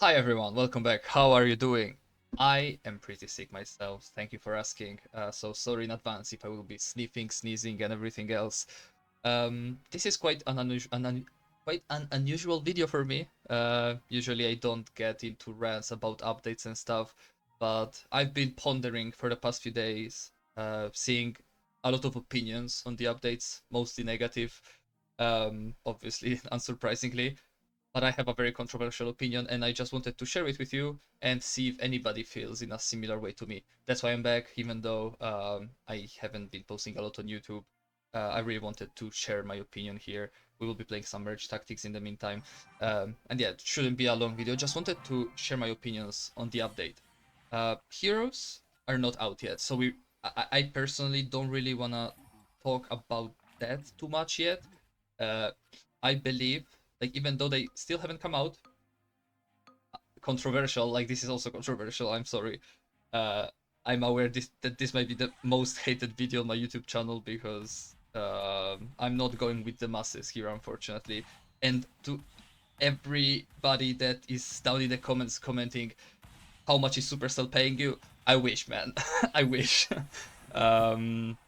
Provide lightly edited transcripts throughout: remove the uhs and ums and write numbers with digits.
Hi everyone, welcome back. How are you doing? I am pretty sick myself. Thank you for asking. So sorry in advance if I will be sniffing, sneezing, and everything else. This is quite quite an unusual video for me. Usually I don't get into rants about updates and stuff, but I've been pondering for the past few days, seeing a lot of opinions on the updates, mostly negative. Obviously, unsurprisingly, but I have a very controversial opinion and I just wanted to share it with you and see if anybody feels in a similar way to me. That's why I'm back, even though I haven't been posting a lot on YouTube. I really wanted to share my opinion here. We will be playing some merge tactics in the meantime. And yeah, it shouldn't be a long video. Just wanted to share my opinions on the update. Heroes are not out yet, so I personally don't really wanna talk about that too much yet. Uh, I believe, like, even though they still haven't come out, controversial, like this is also controversial, I'm sorry. Uh, I'm aware that this might be the most hated video on my YouTube channel because I'm not going with the masses here, unfortunately. And to everybody that is down in the comments commenting, how much is Supercell paying you? I wish, man. I wish. um,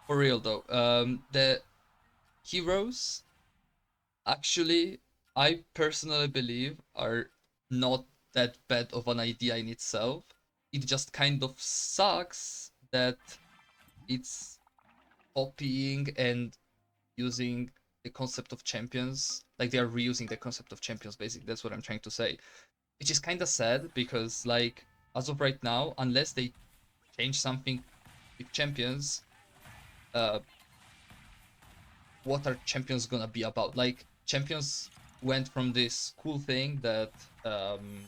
for real though, the heroes actually, I personally believe, are not that bad of an idea in itself. It just kind of sucks that it's copying and using the concept of champions. Like they are reusing the concept of champions, basically. That's what I'm trying to say. Which is kind of sad because, like, as of right now, unless they change something with champions, uh, what are champions gonna be about? Like, champions went from this cool thing that um,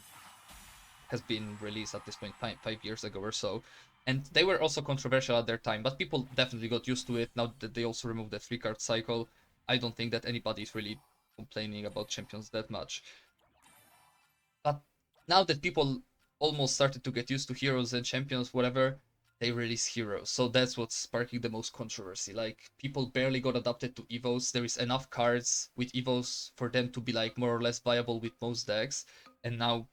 has been released at this point 5 years ago or so, and they were also controversial at their time, but people definitely got used to it now that they also removed the three card cycle. I don't think that anybody is really complaining about champions that much. But now that people almost started to get used to heroes and champions, whatever, they release heroes. So that's what's sparking the most controversy. Like, people barely got adapted to Evos. There is enough cards with Evos for them to be like more or less viable with most decks. And now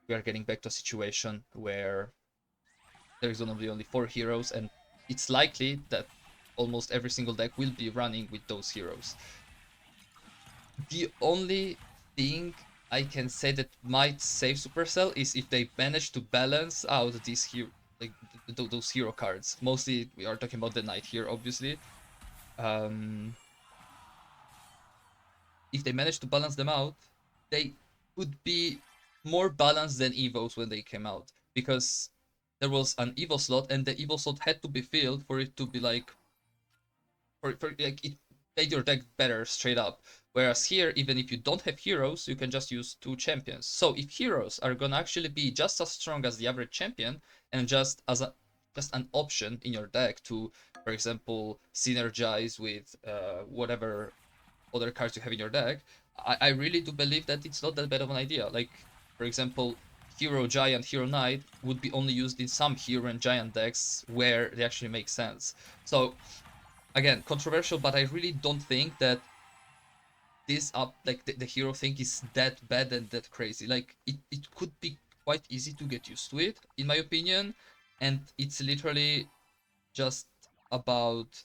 we are getting back to a situation where there is gonna be only four heroes, and it's likely that almost every single deck will be running with those heroes. The only thing I can say that might save Supercell is if they manage to balance out these hero, like those hero cards. Mostly, we are talking about the Knight here, obviously. Um, if they manage to balance them out, they would be more balanced than Evos when they came out, because there was an Evo slot, and the Evo slot had to be filled for it to be like for like it made your deck better straight up. Whereas here, even if you don't have heroes, you can just use two champions. So if heroes are gonna actually be just as strong as the average champion and just an option in your deck to, for example, synergize with whatever other cards you have in your deck, I really do believe that it's not that bad of an idea. Like, for example, Hero Giant, Hero Knight would be only used in some Hero and Giant decks where they actually make sense. So again, controversial, but I really don't think that this up like the hero thing is that bad and that crazy. Like, it could be quite easy to get used to it, in my opinion, and it's literally just about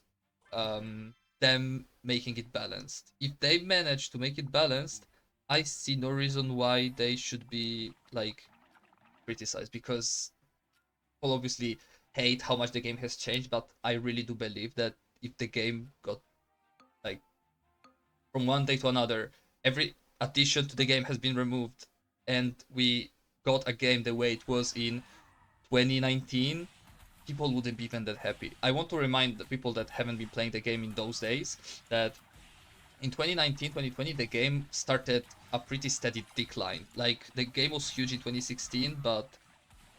them making it balanced. If they manage to make it balanced, I see no reason why they should be like criticized, because people obviously hate how much the game has changed, but I really do believe that if the game got like from one day to another, every addition to the game has been removed, and we got a game the way it was in 2019, people wouldn't be even that happy. I want to remind the people that haven't been playing the game in those days that in 2019, 2020, the game started a pretty steady decline. Like, the game was huge in 2016, but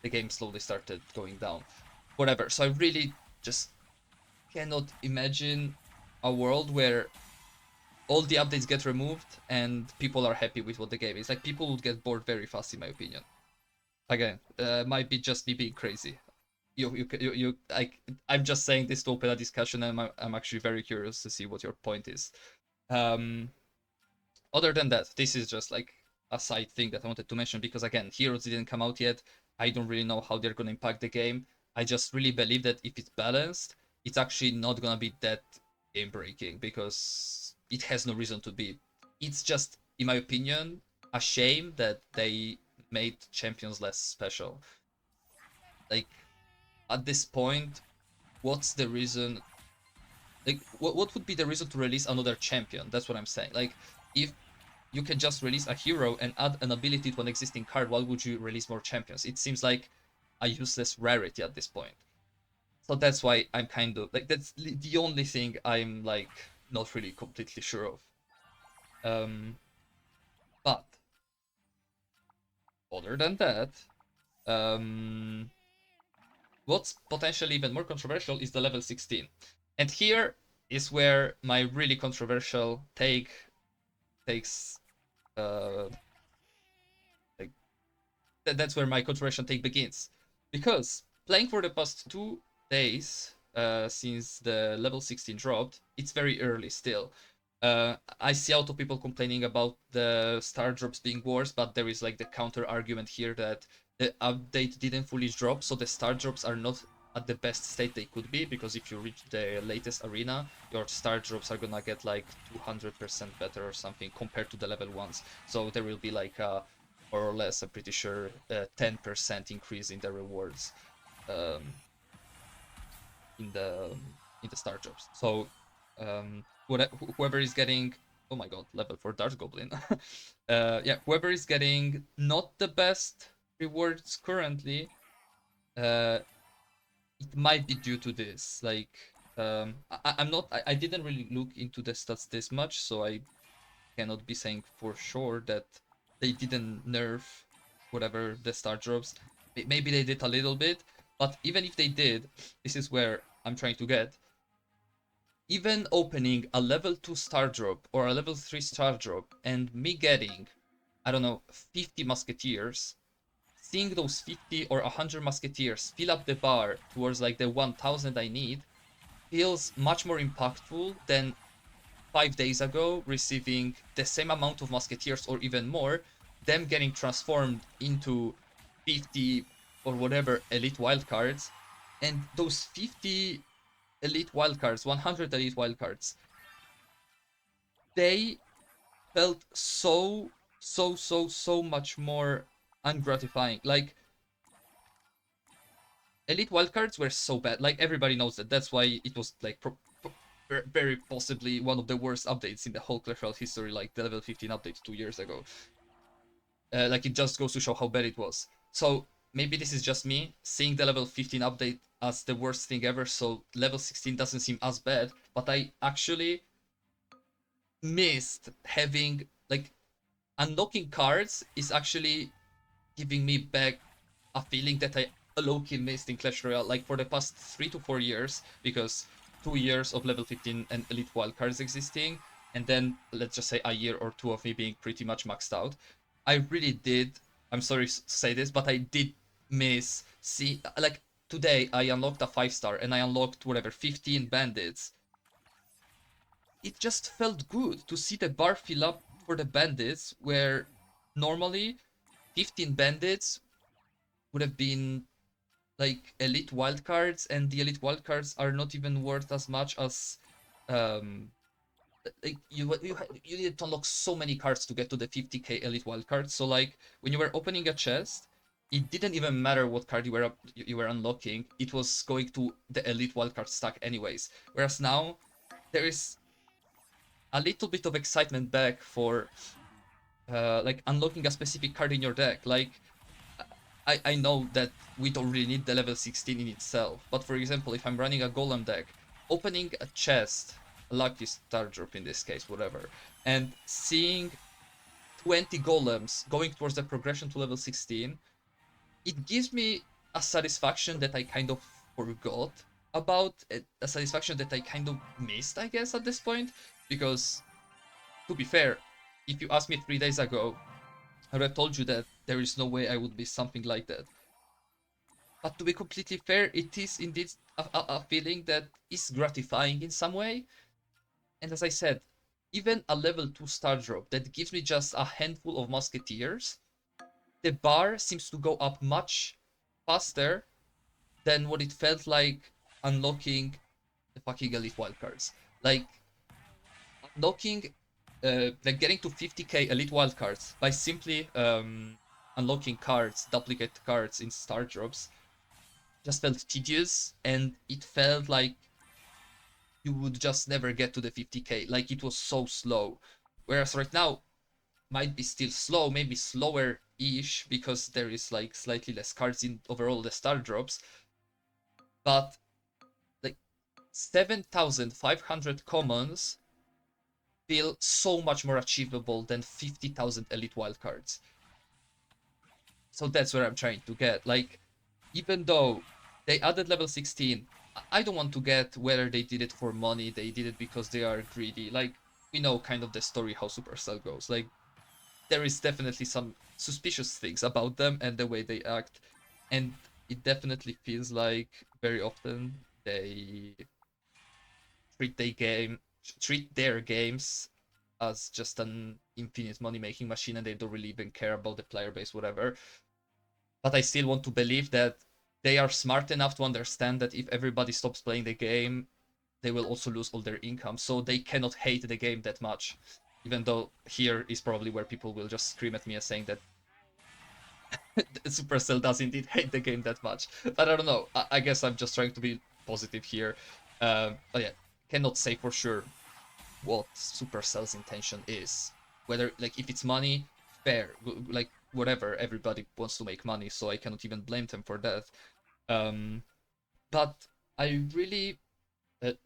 the game slowly started going down. Whatever. So I really just cannot imagine a world where all the updates get removed and people are happy with what the game is. Like, people would get bored very fast, in my opinion. Again, might be just me being crazy. I'm just saying this to open a discussion, and I'm actually very curious to see what your point is. Um, Other than that, this is just like a side thing that I wanted to mention, because again, Heroes didn't come out yet. I don't really know how they're gonna impact the game. I just really believe that if it's balanced, it's actually not gonna be that game breaking, because it has no reason to be. It's just, in my opinion, a shame that they made champions less special. Like, at this point, what's the reason? Like, what would be the reason to release another champion? That's what I'm saying. Like, if you can just release a hero and add an ability to an existing card, why would you release more champions? It seems like a useless rarity at this point. So that's why I'm kind of like, that's the only thing I'm like not really completely sure of. But other than that, um, what's potentially even more controversial is the level 16. And here is where my really controversial take takes uh like that's where my controversial take begins. Because playing for the past 2 days since the level 16 dropped, it's very early still. I see a lot of people complaining about the star drops being worse, but there is like the counter argument here that the update didn't fully drop, so the star drops are not at the best state they could be, because if you reach the latest arena, your star drops are gonna get like 200% better or something compared to the level ones. So there will be like a more or less, I'm pretty sure, 10% increase in the rewards um, in the star drops. So whoever is getting, oh my god, level 4 Dart Goblin. Yeah, whoever is getting not the best rewards currently, uh, it might be due to this. Like, I'm not, I didn't really look into the stats this much, so I cannot be saying for sure that they didn't nerf whatever the star drops. Maybe they did a little bit, but even if they did, this is where I'm trying to get. Even opening a level 2 star drop or a level 3 star drop and me getting, I don't know, 50 musketeers, seeing those 50 or 100 musketeers fill up the bar towards like the 1000 I need, feels much more impactful than 5 days ago receiving the same amount of musketeers or even more, them getting transformed into 50 or whatever elite wildcards, and those 50 elite wildcards, 100 elite wildcards, they felt so much more ungratifying. Like, elite wildcards were so bad. Like, everybody knows that. That's why it was like very possibly one of the worst updates in the whole Clash Royale history, like the level 15 update 2 years ago. Like, it just goes to show how bad it was. So maybe this is just me seeing the level 15 update as the worst thing ever, so level 16 doesn't seem as bad, but I actually missed having, like, unlocking cards is actually giving me back a feeling that I low-key missed in Clash Royale, like for the past 3 to 4 years, because 2 years of level 15 and elite wildcards existing, and then let's just say a year or two of me being pretty much maxed out. I really did. I'm sorry to say this, but I did miss. See, like today, I unlocked a 5-star and I unlocked whatever 15 bandits. It just felt good to see the bar fill up for the bandits, where normally 15 bandits would have been like elite wildcards, and the elite wildcards are not even worth as much as um like you need to unlock so many cards to get to the 50k elite wildcards. So like when you were opening a chest, it didn't even matter what card you were unlocking, it was going to the elite wildcard stack anyways. Whereas now there is a little bit of excitement back for like unlocking a specific card in your deck. Like, I know that we don't really need the level 16 in itself, but for example, if I'm running a golem deck, opening a chest, a lucky star drop in this case, whatever, and seeing 20 golems going towards the progression to level 16, it gives me a satisfaction that I kind of forgot about, a satisfaction that I kind of missed, I guess, at this point, because to be fair, if you asked me 3 days ago, I would have told you that there is no way I would miss something like that. But to be completely fair, it is indeed a feeling that is gratifying in some way. And as I said, even a level 2 star drop that gives me just a handful of musketeers, the bar seems to go up much faster than what it felt like unlocking the fucking elite wildcards. Like unlocking, like getting to 50k elite wildcards by simply unlocking cards, duplicate cards in star drops, just felt tedious, and it felt like you would just never get to the 50k. Like it was so slow. Whereas right now might be still slow, maybe slower-ish because there is like slightly less cards in overall the star drops, but like 7,500 commons feel so much more achievable than 50,000 elite wildcards. So that's where I'm trying to get. Like, even though they added level 16, I don't want to get whether they did it for money, they did it because they are greedy. Like, we know kind of the story how Supercell goes. Like, there is definitely some suspicious things about them and the way they act. And it definitely feels like very often they treat their games as just an infinite money making machine, and they don't really even care about the player base, whatever. But I still want to believe that they are smart enough to understand that if everybody stops playing the game, they will also lose all their income. So they cannot hate the game that much. Even though here is probably where people will just scream at me as saying that Supercell does indeed hate the game that much. But I don't know. I guess I'm just trying to be positive here. But yeah, cannot say for sure what Supercell's intention is. Whether like if it's money, fair, like whatever. Everybody wants to make money, so I cannot even blame them for that. Um, but I really,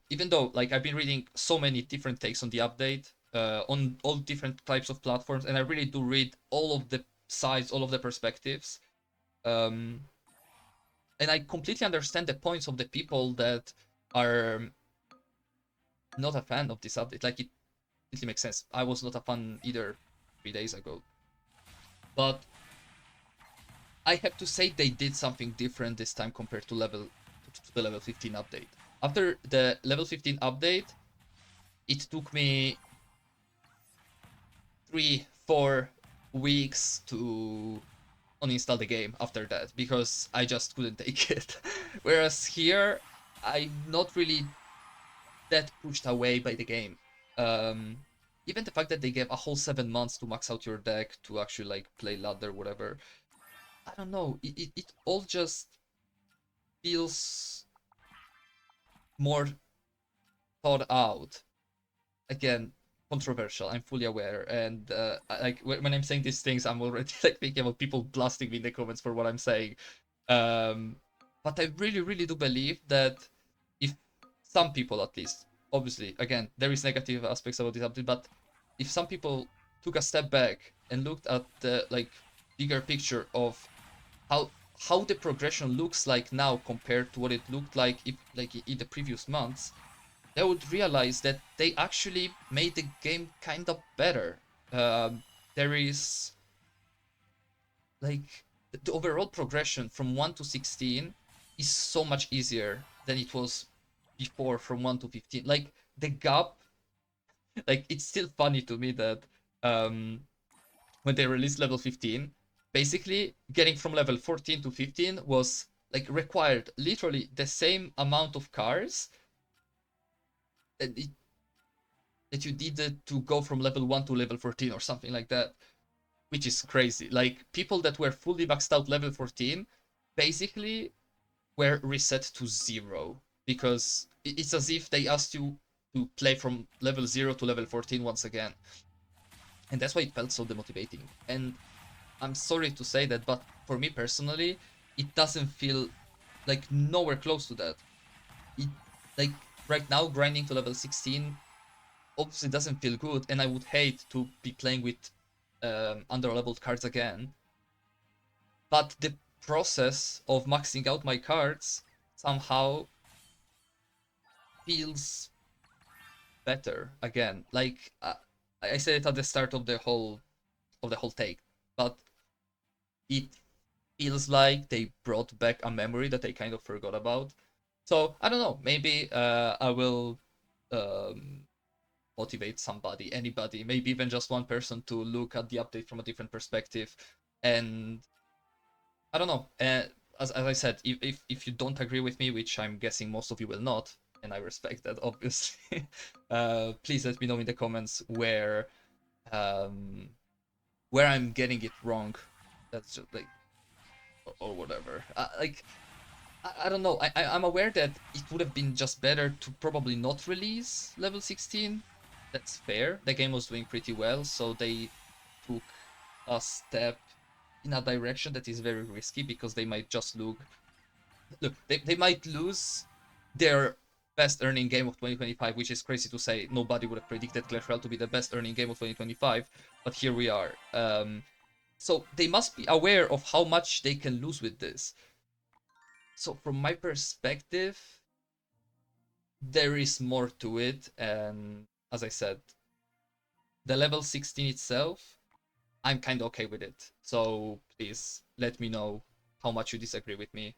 even though like I've been reading so many different takes on the update, on all different types of platforms, and I really do read all of the sides, all of the perspectives. Um, and I completely understand the points of the people that are not a fan of this update. Like it completely makes sense. I was not a fan either 3 days ago. But I have to say they did something different this time compared to the level 15 update. After the level 15 update, it took me 3-4 weeks to uninstall the game after that because I just couldn't take it. Whereas here, I'm not really that pushed away by the game. Um, Even the fact that they gave a whole 7 months to max out your deck to actually like play ladder, whatever. I don't know. It all just feels more thought out. Again, controversial. I'm fully aware, and like when I'm saying these things, I'm already like thinking about people blasting me in the comments for what I'm saying. Um, but I really, really do believe that if some people, at least, obviously, again, there is negative aspects about this update, but if some people took a step back and looked at the like bigger picture of how how the progression looks like now compared to what it looked like if like in the previous months, they would realize that they actually made the game kind of better. There is like the overall progression from 1 to 16 is so much easier than it was before from 1 to 15. Like the gap, like it's still funny to me that um, when they released level 15, basically getting from level 14 to 15 was like required literally the same amount of cars that that you needed to go from level 1 to level 14 or something like that, which is crazy. Like people that were fully maxed out level 14 basically were reset to 0 because it's as if they asked you to play from level 0 to level 14 once again. And that's why it felt so demotivating. And I'm sorry to say that, but for me personally, it doesn't feel like nowhere close to that. It like right now grinding to level 16 obviously doesn't feel good, and I would hate to be playing with under-leveled cards again. But the process of maxing out my cards somehow feels better again. Like I said it at the start of the whole take, but it feels like they brought back a memory that I kind of forgot about. So I don't know. Maybe I will um, motivate somebody, anybody, maybe even just one person to look at the update from a different perspective. And I don't know. As I said, if you don't agree with me, which I'm guessing most of you will not, and I respect that obviously, please let me know in the comments um, where I'm getting it wrong. That's just like or whatever. I don't know. I'm aware that it would have been just better to probably not release level 16. That's fair. The game was doing pretty well, so they took a step in a direction that is very risky because they might just look, they might lose their best earning game of 2025, which is crazy to say. Nobody would have predicted Clash Royale to be the best earning game of 2025, but here we are. So they must be aware of how much they can lose with this. So from my perspective, there is more to it, and as I said, the level 16 itself, I'm kind of okay with it. So please let me know how much you disagree with me.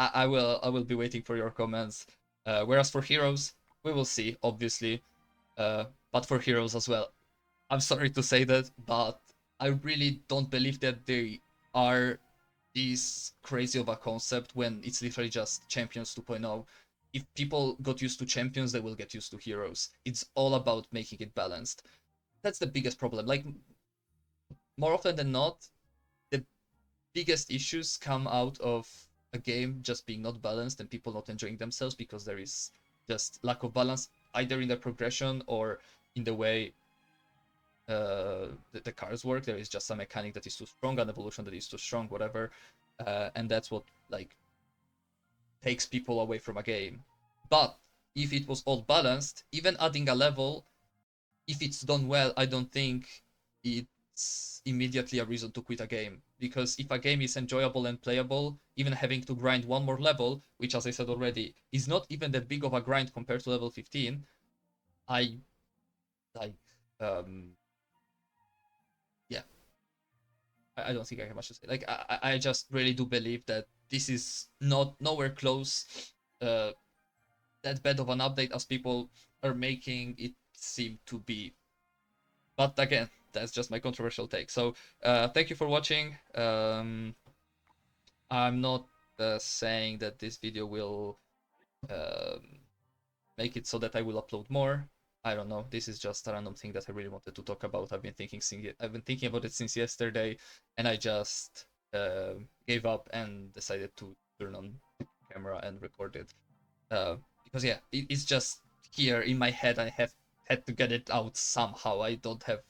I will be waiting for your comments. Whereas for Heroes, we will see, obviously. But for Heroes as well, I'm sorry to say that, but I really don't believe that they are this crazy of a concept when it's literally just Champions 2.0. If people got used to Champions, they will get used to Heroes. It's all about making it balanced. That's the biggest problem. Like, more often than not, the biggest issues come out of a game just being not balanced and people not enjoying themselves because there is just lack of balance either in the progression or in the way the cards work. There is just a mechanic that is too strong, an evolution that is too strong, whatever, and that's what like takes people away from a game. But if it was all balanced, even adding a level, if it's done well, I don't think it's immediately a reason to quit a game. Because if a game is enjoyable and playable, even having to grind one more level, which as I said already, is not even that big of a grind compared to level 15, I like yeah, I don't think I have much to say. Like I just really do believe that this is not nowhere close uh that bad of an update as people are making it seem to be. But again, that's just my controversial take. So thank you for watching. I'm not saying that this video will um, make it so that I will upload more. I don't know. This is just a random thing that I really wanted to talk about. I've been thinking about it since yesterday, and I just gave up and decided to turn on camera and record it. Because yeah, it's just here in my head. I have had to get it out somehow. I don't have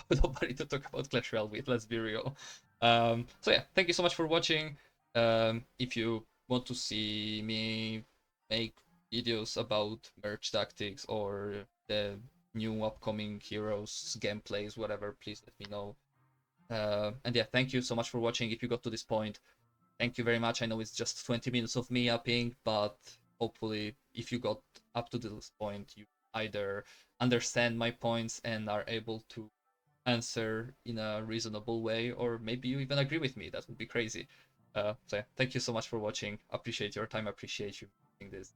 nobody to talk about Clash Royale with. Let's be real. So yeah, thank you so much for watching. If you want to see me make videos about merge tactics or the new upcoming heroes gameplays, whatever, please let me know. And yeah, thank you so much for watching. If you got to this point, thank you very much. I know it's just 20 minutes of me upping, but hopefully if you got up to this point, you either understand my points and are able to answer in a reasonable way, or maybe you even agree with me. That would be crazy. So yeah, thank you so much for watching. Appreciate your time. Appreciate you doing this.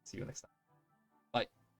See you next time.